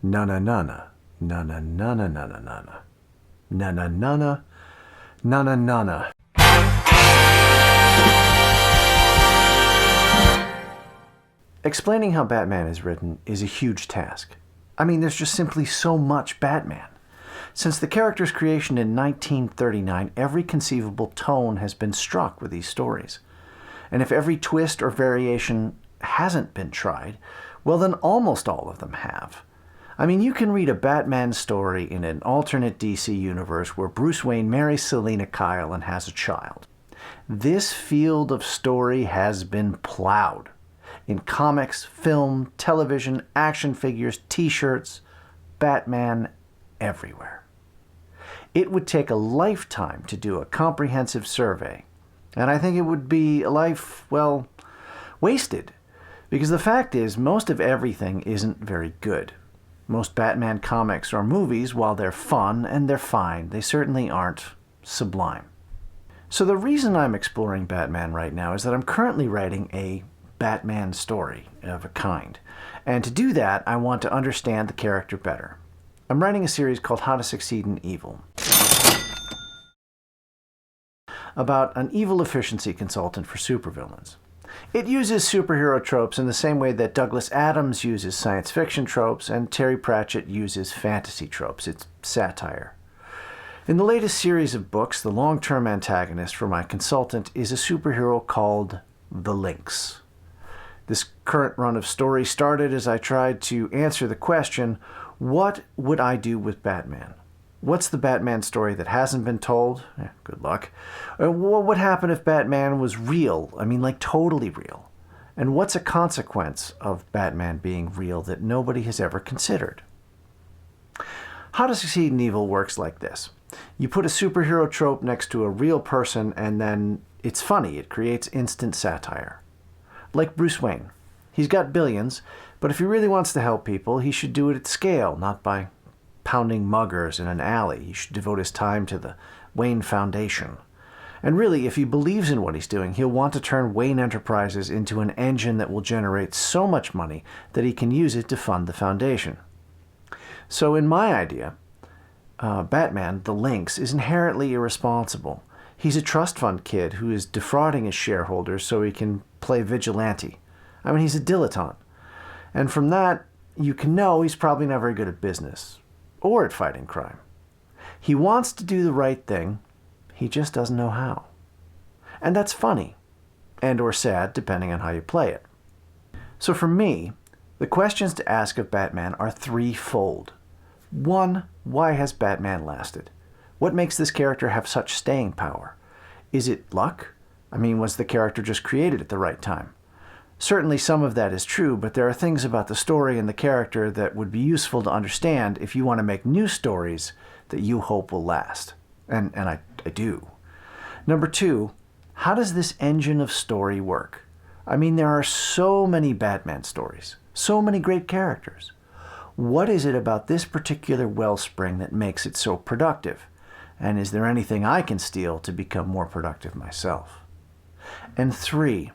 Na na na na. Na na na na na na na. Na na na na. Na na na na. Explaining how Batman is written is a huge task. I mean, there's just simply so much Batman. Since the character's creation in 1939, every conceivable tone has been struck with these stories. And if every twist or variation hasn't been tried, well then almost all of them have. I mean, you can read a Batman story in an alternate DC universe where Bruce Wayne marries Selina Kyle and has a child. This field of story has been plowed. In comics, film, television, action figures, t-shirts, Batman everywhere. It would take a lifetime to do a comprehensive survey, and I think it would be a life, well, wasted. Because the fact is, most of everything isn't very good. Most Batman comics or movies, while they're fun and they're fine, they certainly aren't sublime. So the reason I'm exploring Batman right now is that I'm currently writing a Batman story of a kind. And to do that, I want to understand the character better. I'm writing a series called How to Succeed in Evil, about an evil efficiency consultant for supervillains. It uses superhero tropes in the same way that Douglas Adams uses science fiction tropes and Terry Pratchett uses fantasy tropes. It's satire. In the latest series of books, the long-term antagonist for my consultant is a superhero called the Lynx. This current run of stories started as I tried to answer the question, what would I do with Batman? What's the Batman story that hasn't been told? Good luck. What would happen if Batman was real? I mean, like totally real. And what's a consequence of Batman being real that nobody has ever considered? How to Succeed in Evil works like this. You put a superhero trope next to a real person and then it's funny. It creates instant satire. Like Bruce Wayne. He's got billions, but if he really wants to help people, he should do it at scale, not by pounding muggers in an alley. He should devote his time to the Wayne Foundation. And really, if he believes in what he's doing, he'll want to turn Wayne Enterprises into an engine that will generate so much money that he can use it to fund the foundation. So in my idea, Batman, the Lynx, is inherently irresponsible. He's a trust fund kid who is defrauding his shareholders so he can play vigilante. I mean, he's a dilettante. And from that, you can know he's probably not very good at business or at fighting crime. He wants to do the right thing, he just doesn't know how. And that's funny, and or sad, depending on how you play it. So for me, the questions to ask of Batman are threefold. 1, why has Batman lasted? What makes this character have such staying power? Is it luck? I mean, was the character just created at the right time? Certainly some of that is true, but there are things about the story and the character that would be useful to understand if you want to make new stories that you hope will last. And I do. Number 2, how does this engine of story work? I mean, there are so many Batman stories, so many great characters. What is it about this particular wellspring that makes it so productive? And is there anything I can steal to become more productive myself? And 3,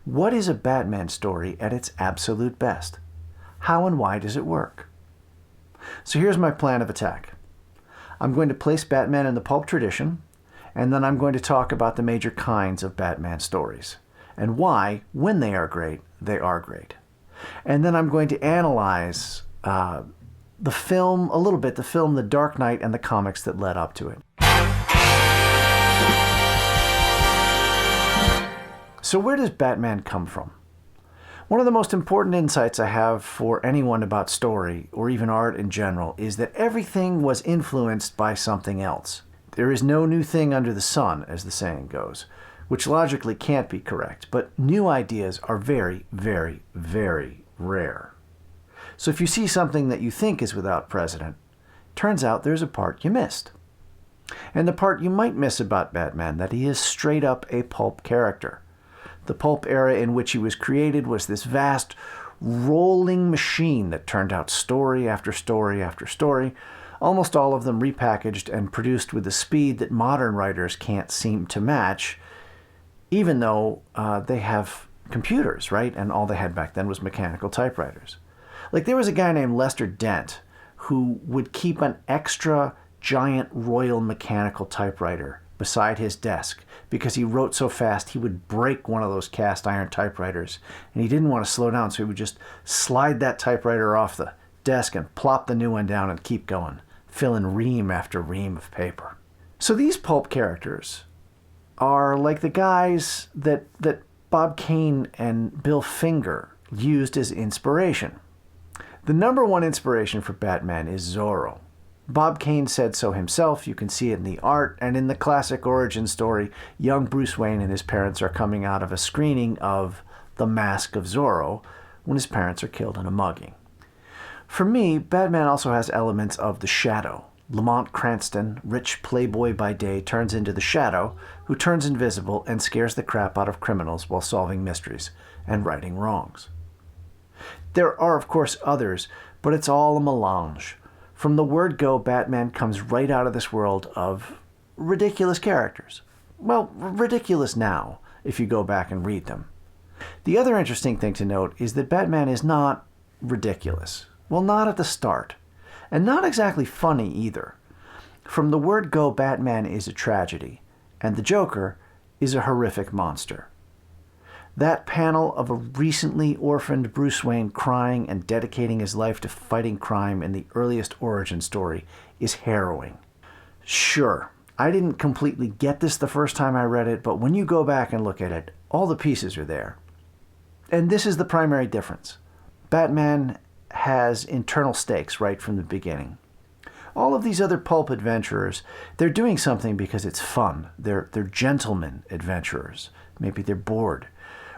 what is a Batman story at its absolute best? How and why does it work? So here's my plan of attack. I'm going to place Batman in the pulp tradition, and then I'm going to talk about the major kinds of Batman stories, and why, when they are great, they are great. And then I'm going to analyze the film a little bit, the film The Dark Knight and the comics that led up to it. So where does Batman come from? One of the most important insights I have for anyone about story, or even art in general, is that everything was influenced by something else. There is no new thing under the sun, as the saying goes, which logically can't be correct, but new ideas are very, very, very rare. So if you see something that you think is without precedent, turns out there's a part you missed. And the part you might miss about Batman, that he is straight up a pulp character. The pulp era in which he was created was this vast, rolling machine that turned out story after story after story, almost all of them repackaged and produced with a speed that modern writers can't seem to match, even though they have computers, right? And all they had back then was mechanical typewriters. Like there was a guy named Lester Dent who would keep an extra giant Royal mechanical typewriter beside his desk because he wrote so fast he would break one of those cast iron typewriters, and he didn't want to slow down, so he would just slide that typewriter off the desk and plop the new one down and keep going, filling ream after ream of paper. So these pulp characters are like the guys that Bob Kane and Bill Finger used as inspiration. The number one inspiration for Batman is Zorro. Bob Kane said so himself. You can see it in the art, and in the classic origin story, young Bruce Wayne and his parents are coming out of a screening of The Mask of Zorro when his parents are killed in a mugging. For me, Batman also has elements of the Shadow. Lamont Cranston, rich playboy by day, turns into the Shadow, who turns invisible and scares the crap out of criminals while solving mysteries and righting wrongs. There are, of course, others, but it's all a melange. From the word go, Batman comes right out of this world of ridiculous characters. Well, ridiculous now, if you go back and read them. The other interesting thing to note is that Batman is not ridiculous. Well, not at the start. And not exactly funny either. From the word go, Batman is a tragedy, and the Joker is a horrific monster. That panel of a recently orphaned Bruce Wayne crying and dedicating his life to fighting crime in the earliest origin story is harrowing. Sure, I didn't completely get this the first time I read it, but when you go back and look at it, all the pieces are there. And this is the primary difference. Batman has internal stakes right from the beginning. All of these other pulp adventurers, they're doing something because it's fun. They're gentlemen adventurers. Maybe they're bored.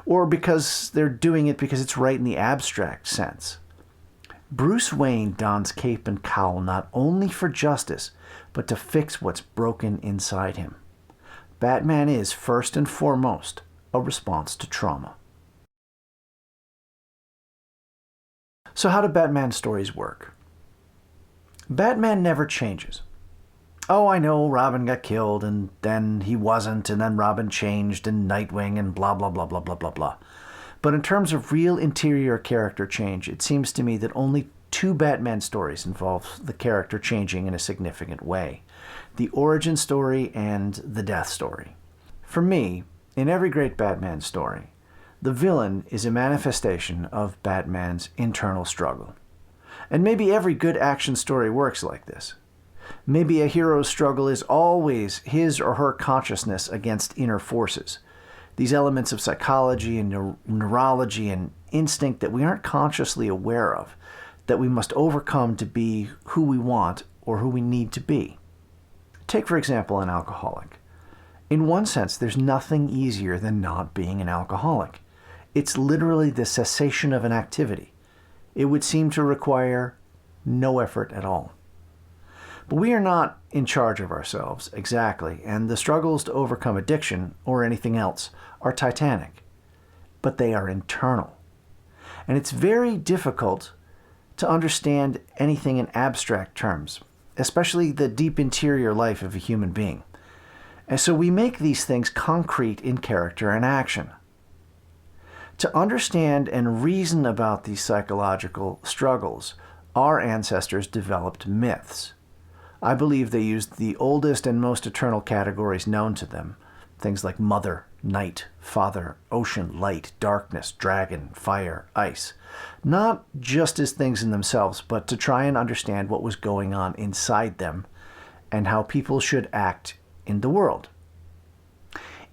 Or because they're doing it because it's right in the abstract sense. Bruce Wayne dons cape and cowl not only for justice, but to fix what's broken inside him. Batman is, first and foremost, a response to trauma. So how do Batman stories work? Batman never changes. Oh, I know Robin got killed, and then he wasn't, and then Robin changed, and Nightwing, and blah, blah, blah, blah, blah, blah, blah. But in terms of real interior character change, it seems to me that only 2 Batman stories involve the character changing in a significant way. The origin story and the death story. For me, in every great Batman story, the villain is a manifestation of Batman's internal struggle. And maybe every good action story works like this. Maybe a hero's struggle is always his or her consciousness against inner forces. These elements of psychology and neurology and instinct that we aren't consciously aware of, that we must overcome to be who we want or who we need to be. Take, for example, an alcoholic. In one sense, there's nothing easier than not being an alcoholic. It's literally the cessation of an activity. It would seem to require no effort at all. But we are not in charge of ourselves, exactly, and the struggles to overcome addiction, or anything else, are titanic. But they are internal. And it's very difficult to understand anything in abstract terms, especially the deep interior life of a human being. And so we make these things concrete in character and action. To understand and reason about these psychological struggles, our ancestors developed myths. I believe they used the oldest and most eternal categories known to them, things like mother, night, father, ocean, light, darkness, dragon, fire, ice, not just as things in themselves, but to try and understand what was going on inside them and how people should act in the world.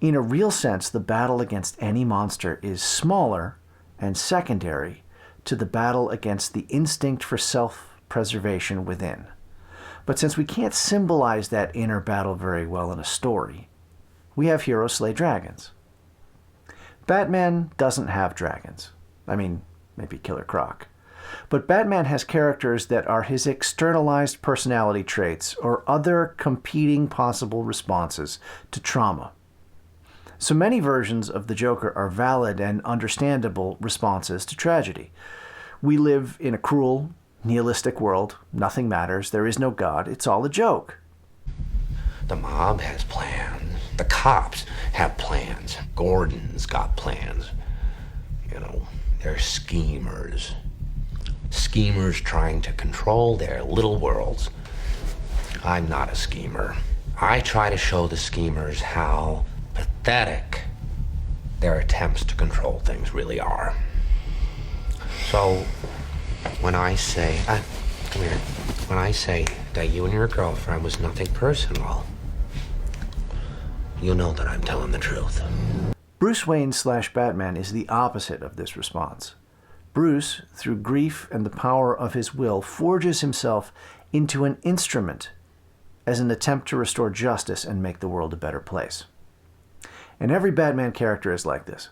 In a real sense, the battle against any monster is smaller and secondary to the battle against the instinct for self-preservation within. But since we can't symbolize that inner battle very well in a story, we have heroes slay dragons. Batman doesn't have dragons. I mean, maybe Killer Croc. But Batman has characters that are his externalized personality traits or other competing possible responses to trauma. So many versions of the Joker are valid and understandable responses to tragedy. We live in a cruel, nihilistic world. Nothing matters. There is no God. It's all a joke. The mob has plans. The cops have plans. Gordon's got plans. You know, they're schemers. schemers trying to control their little worlds. I'm not a schemer. I try to show the schemers how pathetic their attempts to control things really are. So, when I say, come here, when I say that you and your girlfriend was nothing personal, you know that I'm telling the truth. Bruce Wayne/Batman is the opposite of this response. Bruce, through grief and the power of his will, forges himself into an instrument as an attempt to restore justice and make the world a better place. And every Batman character is like this.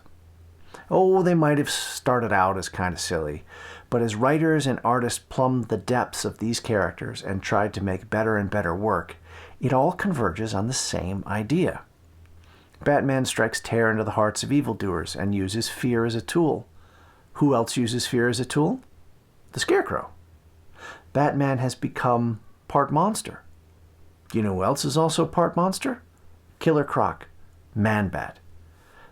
Oh, they might have started out as kind of silly, but as writers and artists plumbed the depths of these characters and tried to make better and better work, it all converges on the same idea. Batman strikes terror into the hearts of evildoers and uses fear as a tool. Who else uses fear as a tool? The Scarecrow. Batman has become part monster. You know who else is also part monster? Killer Croc, Man-Bat.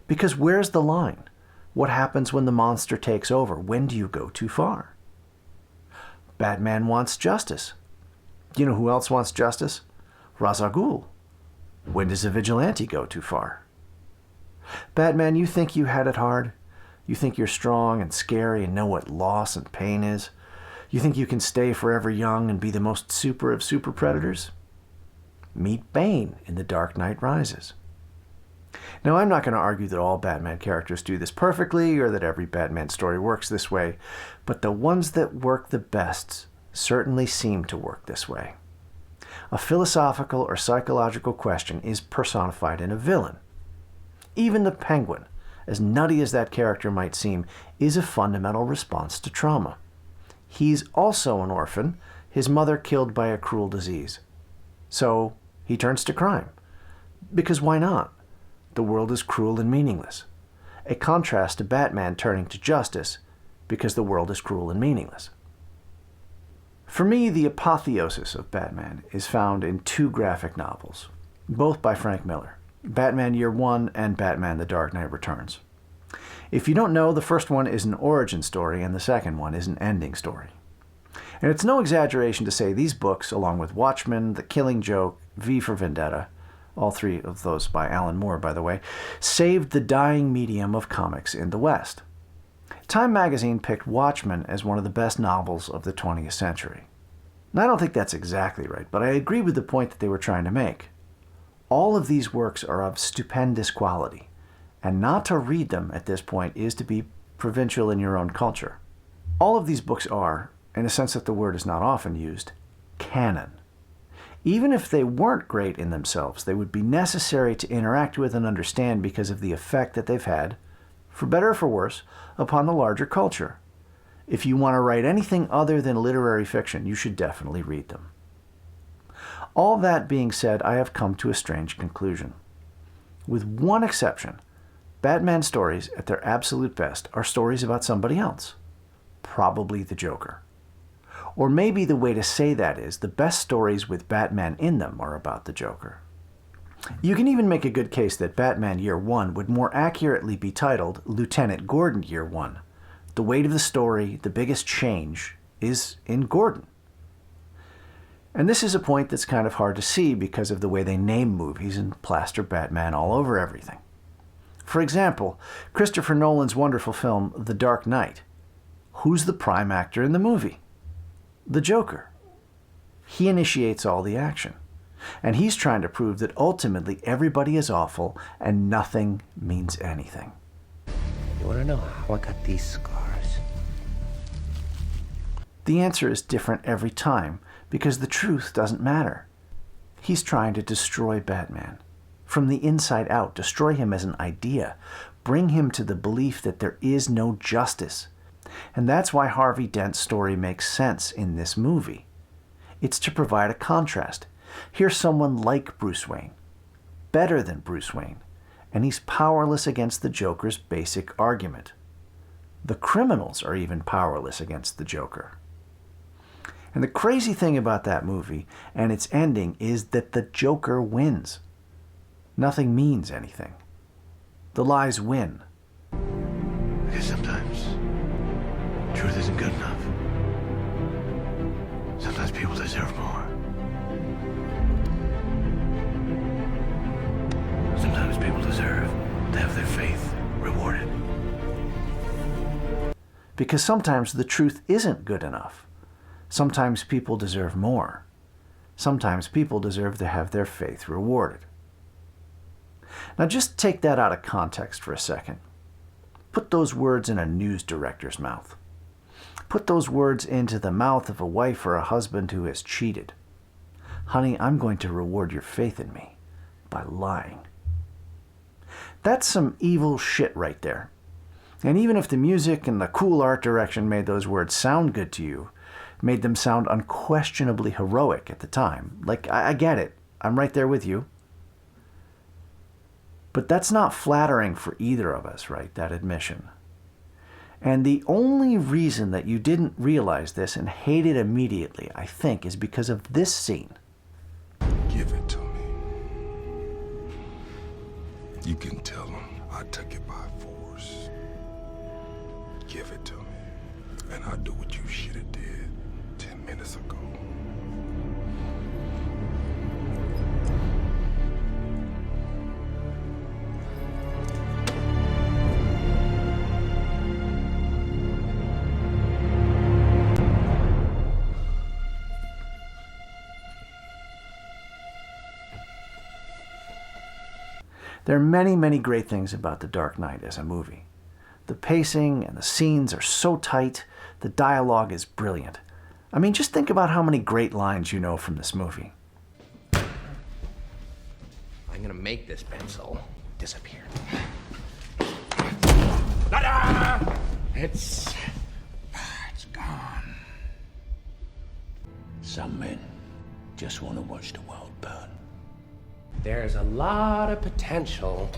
Because where's the line? What happens when the monster takes over? When do you go too far? Batman wants justice. You know who else wants justice? Ra's al Ghul. When does a vigilante go too far? Batman, you think you had it hard? You think you're strong and scary and know what loss and pain is? You think you can stay forever young and be the most super of super predators? Meet Bane in The Dark Knight Rises. Now, I'm not going to argue that all Batman characters do this perfectly or that every Batman story works this way, but the ones that work the best certainly seem to work this way. A philosophical or psychological question is personified in a villain. Even the Penguin, as nutty as that character might seem, is a fundamental response to trauma. He's also an orphan, his mother killed by a cruel disease. So he turns to crime. Because why not? The world is cruel and meaningless. A contrast to Batman turning to justice because the world is cruel and meaningless. For me, the apotheosis of Batman is found in two graphic novels, both by Frank Miller, Batman Year One and Batman The Dark Knight Returns. If you don't know, the first one is an origin story and the second one is an ending story. And it's no exaggeration to say these books, along with Watchmen, The Killing Joke, V for Vendetta, all three of those by Alan Moore, by the way, saved the dying medium of comics in the West. Time magazine picked Watchmen as one of the best novels of the 20th century. And I don't think that's exactly right, but I agree with the point that they were trying to make. All of these works are of stupendous quality, and not to read them at this point is to be provincial in your own culture. All of these books are, in a sense that the word is not often used, canon. Even if they weren't great in themselves, they would be necessary to interact with and understand because of the effect that they've had, for better or for worse, upon the larger culture. If you want to write anything other than literary fiction, you should definitely read them. All that being said, I have come to a strange conclusion. With one exception, Batman stories at their absolute best are stories about somebody else, probably the Joker. Or maybe the way to say that is the best stories with Batman in them are about the Joker. You can even make a good case that Batman Year One would more accurately be titled Lieutenant Gordon Year One. The weight of the story, the biggest change, is in Gordon. And this is a point that's kind of hard to see because of the way they name movies and plaster Batman all over everything. For example, Christopher Nolan's wonderful film The Dark Knight. Who's the prime actor in the movie? The Joker. He initiates all the action. And he's trying to prove that ultimately everybody is awful and nothing means anything. You want to know how I got these scars? The answer is different every time because the truth doesn't matter. He's trying to destroy Batman. From the inside out, destroy him as an idea. Bring him to the belief that there is no justice. And that's why Harvey Dent's story makes sense in this movie. It's to provide a contrast. Here's someone like Bruce Wayne, better than Bruce Wayne, and he's powerless against the Joker's basic argument. The criminals are even powerless against the Joker. And the crazy thing about that movie and its ending is that the Joker wins. Nothing means anything. The lies win. Because sometimes truth isn't good enough. Sometimes people deserve more. Sometimes people deserve to have their faith rewarded. Because sometimes the truth isn't good enough. Sometimes people deserve more. Sometimes people deserve to have their faith rewarded. Now just take that out of context for a second. Put those words in a news director's mouth. Put those words into the mouth of a wife or a husband who has cheated. Honey, I'm going to reward your faith in me by lying. That's some evil shit right there. And even if the music and the cool art direction made those words sound good to you, made them sound unquestionably heroic at the time, like, I get it, I'm right there with you. But that's not flattering for either of us, right, that admission. And the only reason that you didn't realize this and hate it immediately, I think, is because of this scene. Give it to me. You can tell them I took it by force. Give it to me, and I'll do what you should have did 10 minutes ago. There are many, many great things about The Dark Knight as a movie. The pacing and the scenes are so tight. The dialogue is brilliant. I mean, just think about how many great lines you know from this movie. I'm gonna make this pencil disappear. It's gone. Some men just want to watch the world burn. There's a lot of potential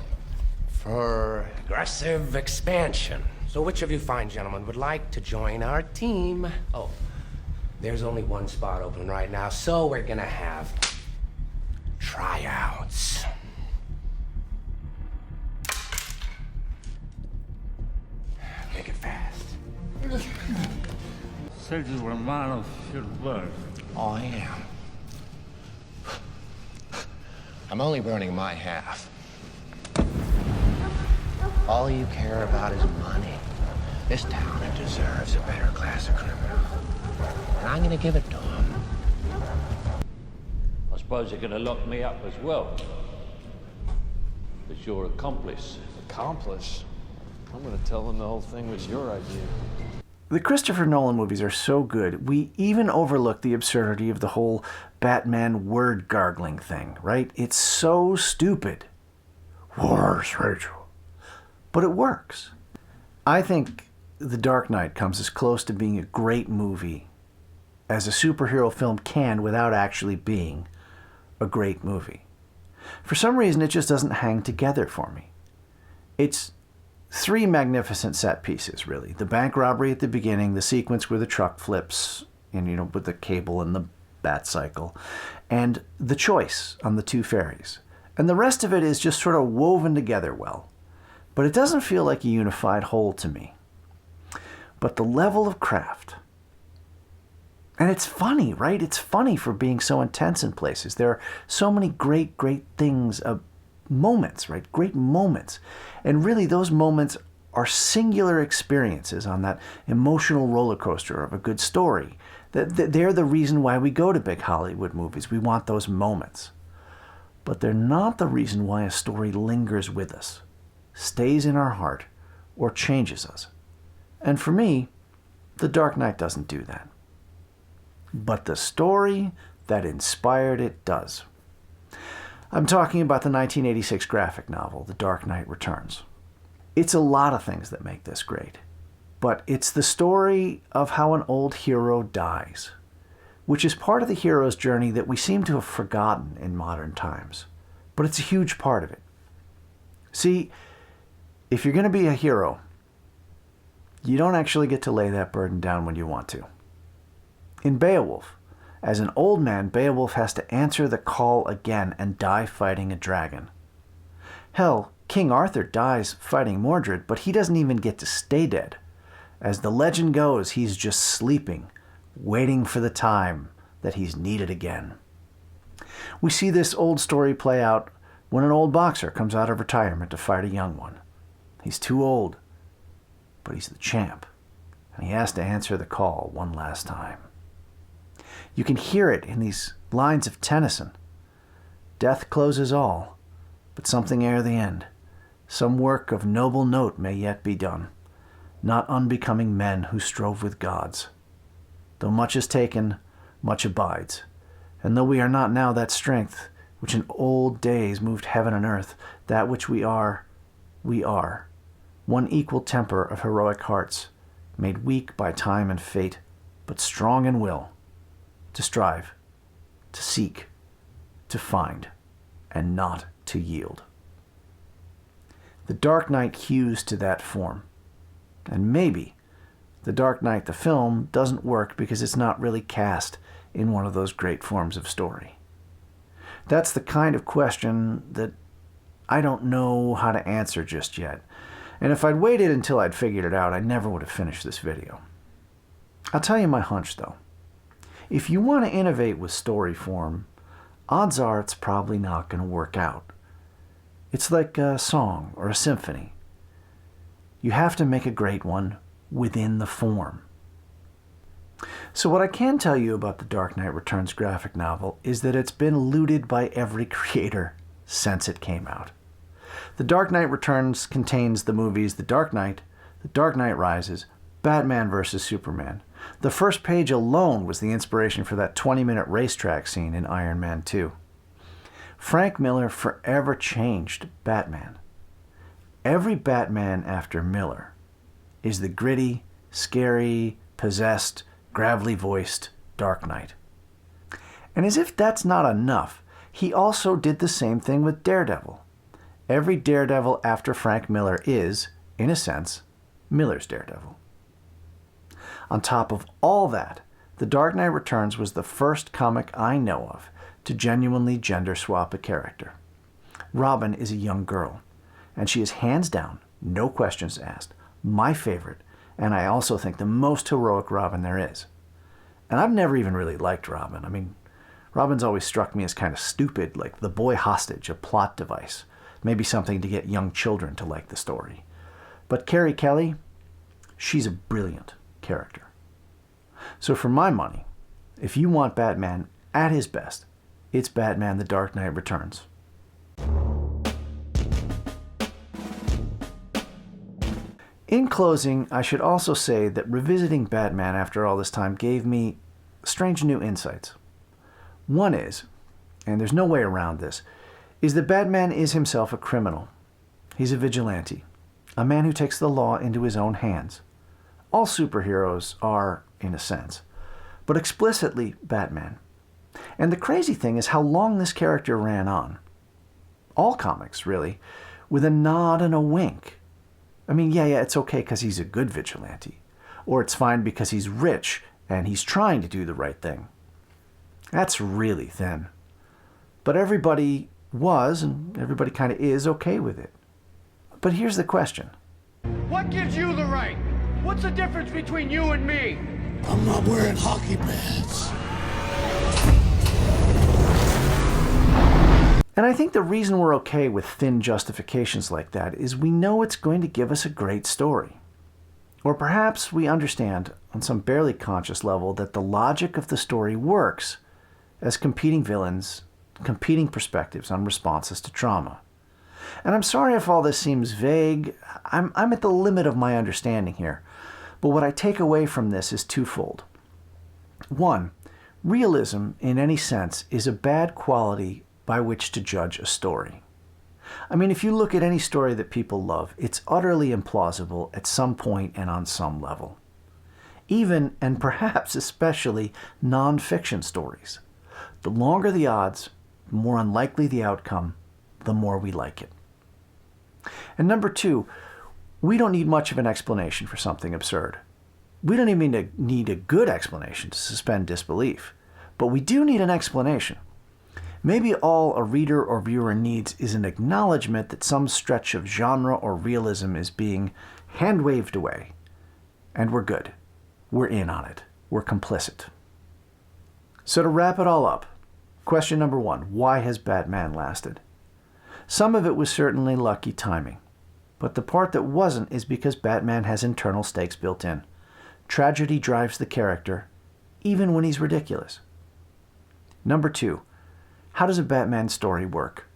for aggressive expansion. So which of you fine gentlemen would like to join our team? Oh, there's only one spot open right now, so we're gonna have tryouts. Make it fast. Said you were a man of your word. I am. I'm only burning my half. All you care about is money. This town deserves a better class of criminal. And I'm gonna give it to them. I suppose you're going to lock me up as well. As your accomplice. Accomplice? I'm gonna tell them the whole thing was your idea. The Christopher Nolan movies are so good, we even overlook the absurdity of the whole Batman word gargling thing, right? It's so stupid. Where's Rachel? But it works. I think The Dark Knight comes as close to being a great movie as a superhero film can without actually being a great movie. For some reason, it just doesn't hang together for me. It's three magnificent set pieces, really. The bank robbery at the beginning, the sequence where the truck flips, and with the cable and the bat cycle, and the choice on the two ferries. And the rest of it is just sort of woven together well. But it doesn't feel like a unified whole to me. But the level of craft, and it's funny, right? It's funny for being so intense in places. There are so many great, great things, moments, right? Great moments. And really those moments are singular experiences on that emotional roller coaster of a good story. They're the reason why we go to big Hollywood movies. We want those moments. But they're not the reason why a story lingers with us, stays in our heart, or changes us. And for me, The Dark Knight doesn't do that. But the story that inspired it does. I'm talking about the 1986 graphic novel, The Dark Knight Returns. It's a lot of things that make this great, but it's the story of how an old hero dies, which is part of the hero's journey that we seem to have forgotten in modern times. But it's a huge part of it. See, if you're going to be a hero, you don't actually get to lay that burden down when you want to. In Beowulf, as an old man, Beowulf has to answer the call again and die fighting a dragon. Hell, King Arthur dies fighting Mordred, but he doesn't even get to stay dead. As the legend goes, he's just sleeping, waiting for the time that he's needed again. We see this old story play out when an old boxer comes out of retirement to fight a young one. He's too old, but he's the champ, and he has to answer the call one last time. You can hear it in these lines of Tennyson. Death closes all, but something ere the end. Some work of noble note may yet be done, not unbecoming men who strove with gods. Though much is taken, much abides, and though we are not now that strength which in old days moved heaven and earth, that which we are, one equal temper of heroic hearts, made weak by time and fate, but strong in will, to strive, to seek, to find, and not to yield. The Dark Knight hews to that form. And maybe The Dark Knight, the film, doesn't work because it's not really cast in one of those great forms of story. That's the kind of question that I don't know how to answer just yet. And if I'd waited until I'd figured it out, I never would have finished this video. I'll tell you my hunch, though. If you want to innovate with story form, odds are it's probably not going to work out. It's like a song or a symphony. You have to make a great one within the form. So what I can tell you about The Dark Knight Returns graphic novel is that it's been looted by every creator since it came out. The Dark Knight Returns contains the movies The Dark Knight, The Dark Knight Rises, Batman vs. Superman. The first page alone was the inspiration for that 20-minute racetrack scene in Iron Man 2. Frank Miller forever changed Batman. Every Batman after Miller is the gritty, scary, possessed, gravelly-voiced Dark Knight. And as if that's not enough, he also did the same thing with Daredevil. Every Daredevil after Frank Miller is, in a sense, Miller's Daredevil. On top of all that, The Dark Knight Returns was the first comic I know of to genuinely gender swap a character. Robin is a young girl, and she is hands down, no questions asked, my favorite, and I also think the most heroic Robin there is. And I've never even really liked Robin. I mean, Robin's always struck me as kind of stupid, like the boy hostage, a plot device, maybe something to get young children to like the story. But Carrie Kelly, she's a brilliant character. So for my money, if you want Batman at his best, it's Batman The Dark Knight Returns. In closing, I should also say that revisiting Batman after all this time gave me strange new insights. One is, and there's no way around this, is that Batman is himself a criminal. He's a vigilante, a man who takes the law into his own hands. All superheroes are, in a sense, but explicitly Batman. And the crazy thing is how long this character ran on. All comics, really, with a nod and a wink. I mean, yeah, it's okay because he's a good vigilante. Or it's fine because he's rich and he's trying to do the right thing. That's really thin. But everybody was, and everybody kind of is, okay with it. But here's the question. What gives you the right? What's the difference between you and me? I'm not wearing hockey pads. And I think the reason we're okay with thin justifications like that is we know it's going to give us a great story. Or perhaps we understand, on some barely conscious level, that the logic of the story works as competing villains, competing perspectives on responses to trauma. And I'm sorry if all this seems vague. I'm at the limit of my understanding here. But what I take away from this is twofold. One, realism in any sense is a bad quality by which to judge a story. I mean, if you look at any story that people love, it's utterly implausible at some point and on some level. Even, and perhaps especially, non-fiction stories. The longer the odds, the more unlikely the outcome, the more we like it. And number two, we don't need much of an explanation for something absurd. We don't even need a good explanation to suspend disbelief. But we do need an explanation. Maybe all a reader or viewer needs is an acknowledgement that some stretch of genre or realism is being hand-waved away. And we're good. We're in on it. We're complicit. So to wrap it all up, question number 1, why has Batman lasted? Some of it was certainly lucky timing, but the part that wasn't is because Batman has internal stakes built in. Tragedy drives the character, even when he's ridiculous. Number 2, how does a Batman story work?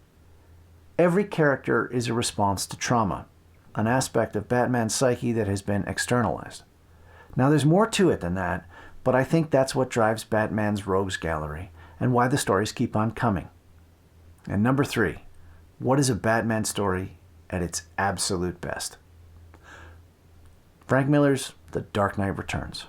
Every character is a response to trauma, an aspect of Batman's psyche that has been externalized. Now there's more to it than that, but I think that's what drives Batman's rogues gallery and why the stories keep on coming. And number 3, what is a Batman story at its absolute best? Frank Miller's The Dark Knight Returns.